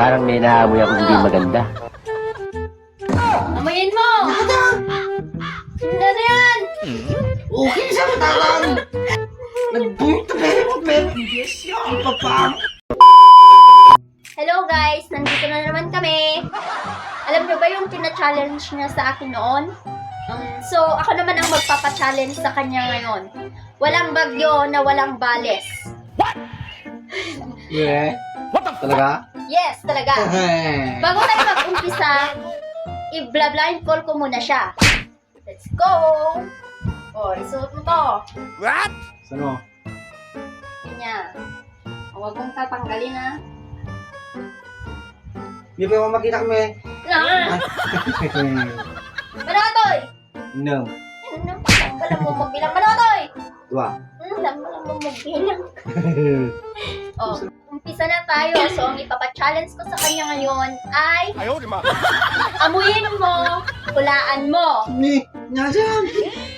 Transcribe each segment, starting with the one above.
Parang may naamoy ako hindi maganda. Amoyin mo! Hindi na yan! Okay siya matawag. Nag-boot na pero yes yan, papang. Hello guys! Nandito na naman kami. Alam nyo ba yung pina-challenge niya sa akin noon? So, ako naman ang magpapa-challenge sa kanya ngayon. Walang bagyo na walang bales. Yeah. Talaga? Yes, talaga. Bago tayo mag-umpisa, i-blindfold ko muna siya. Let's go! O, isuot mo to. Sano? Ganyan. Huwag mong tatanggalin ha. Hindi pa yung makita kami. Na! Manatoy! No. Ano? Wala mo magbilang. Manatoy! Dua. Wala mo magbilang. O, umpisa na tayo. So, ang ipapa-challenge ko sa kanya ngayon ay amuyin mo, hulaan mo. Ni, nga dyan.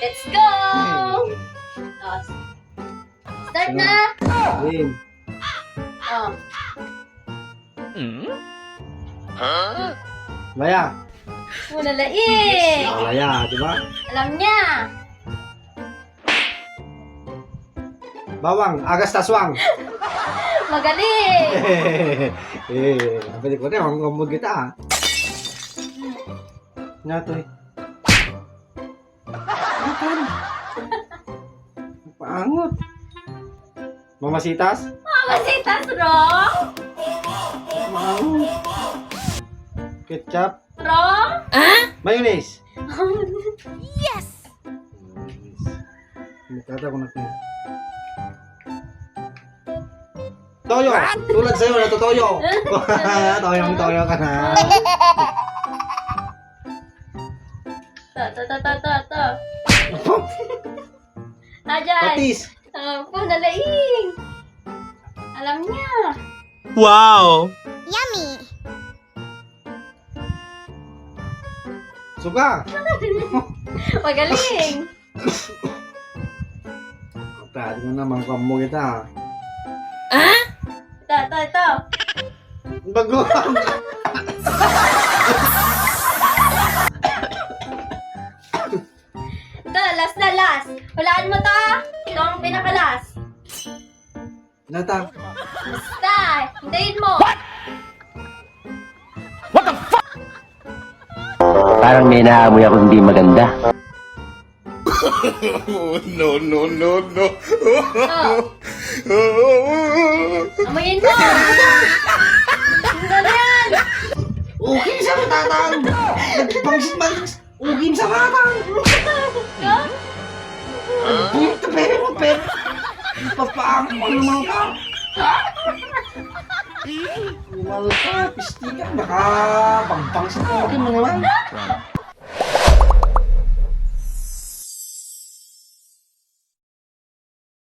Let's go! O, start na! Win. O, Laya. muna laing! Laya, di ba? Alam niya! Bawang, agas taswang. Magaling! Pwede ko rin, ang gumod kita ha. Nga to eh. Apan. Paangot. Mamasitas? Mamasitas, Rong! Paangot. Ketchup? Rong? Mayonnaise? Yes! Nagkata ko na ito. Toyo! Tulad sa'yo, natutoyo! Toyong-toyo ka na. To. Ajan! Patis! Nalaing! Alam niya! Wow! Suga! Magaling! Kapag mo naman kamo kita. Ito. Bago! Ito, last na last. Hulaan mo to. Ito ang pinakalas. Nata. Basta, hintayin mo. Parang may naamoy ako hindi maganda. No. Amoyin mo. Ano na yan? Okay sa matatang! Nagpangsit man! Okay sa matang! Buto pero! Papaang mo naman ka! Lumal ka, pistikan, baka pangpangsit mo naman.